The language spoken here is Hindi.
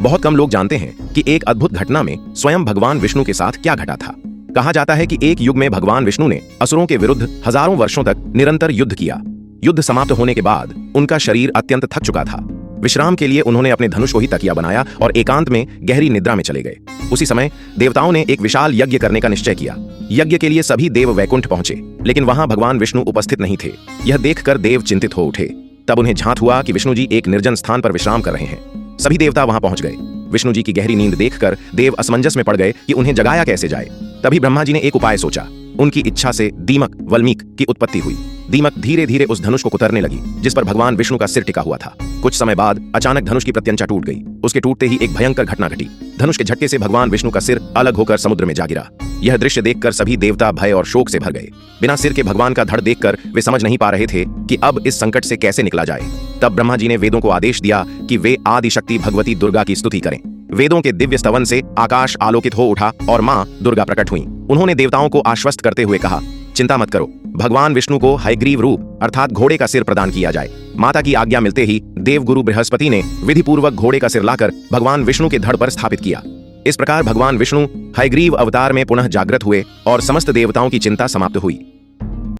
बहुत कम लोग जानते हैं कि एक अद्भुत घटना में स्वयं भगवान विष्णु के साथ क्या घटा था। कहा जाता है कि एक युग में भगवान विष्णु ने असुरों के विरुद्ध हजारों वर्षों तक निरंतर युद्ध किया। युद्ध समाप्त होने के बाद उनका शरीर अत्यंत थक चुका था। विश्राम के लिए उन्होंने अपने धनुष को ही तकिया बनाया और एकांत में गहरी निद्रा में चले गए। उसी समय देवताओं ने एक विशाल यज्ञ करने का निश्चय किया। यज्ञ के लिए सभी देव वैकुंठ पहुंचे, लेकिन वहां भगवान विष्णु उपस्थित नहीं थे। यह देखकर देव चिंतित हो उठे। तब उन्हें झांत हुआ कि विष्णु जी एक निर्जन स्थान पर विश्राम कर रहे हैं। सभी देवता वहां पहुंच गए। विष्णु जी की गहरी नींद देखकर देव असमंजस में पड़ गए कि उन्हें जगाया कैसे जाए। तभी ब्रह्मा जी ने एक उपाय सोचा। उनकी इच्छा से दीमक वल्मीक की उत्पत्ति हुई। दीमक धीरे धीरे उस धनुष को कुतरने लगी जिस पर भगवान विष्णु का सिर टिका हुआ था। कुछ समय बाद अचानक धनुष की प्रत्यंचा टूट गई। उसके टूटते ही एक भयंकर घटना घटी। धनुष के झटके से भगवान विष्णु का सिर अलग होकर समुद्र में जा गिरा। यह दृश्य देखकर सभी देवता भय और शोक से भर गए। बिना सिर के भगवान का धड़ देखकर वे समझ नहीं पा रहे थे कि अब इस संकट से कैसे निकला जाए। तब ब्रह्मा जी ने वेदों को आदेश दिया कि वे आदि शक्ति भगवती दुर्गा की स्तुति करें। वेदों के दिव्य स्तवन से आकाश आलोकित हो उठा और मां दुर्गा प्रकट हुई। उन्होंने देवताओं को आश्वस्त करते हुए कहा, चिंता मत करो, भगवान विष्णु को हयग्रीव रूप अर्थात घोड़े का सिर प्रदान किया जाए। माता की आज्ञा मिलते ही देवगुरु बृहस्पति ने विधिपूर्वक घोड़े का सिर लाकर भगवान विष्णु के धड़ पर स्थापित किया। इस प्रकार भगवान विष्णु हयग्रीव अवतार में पुनः जागृत हुए और समस्त देवताओं की चिंता समाप्त हुई।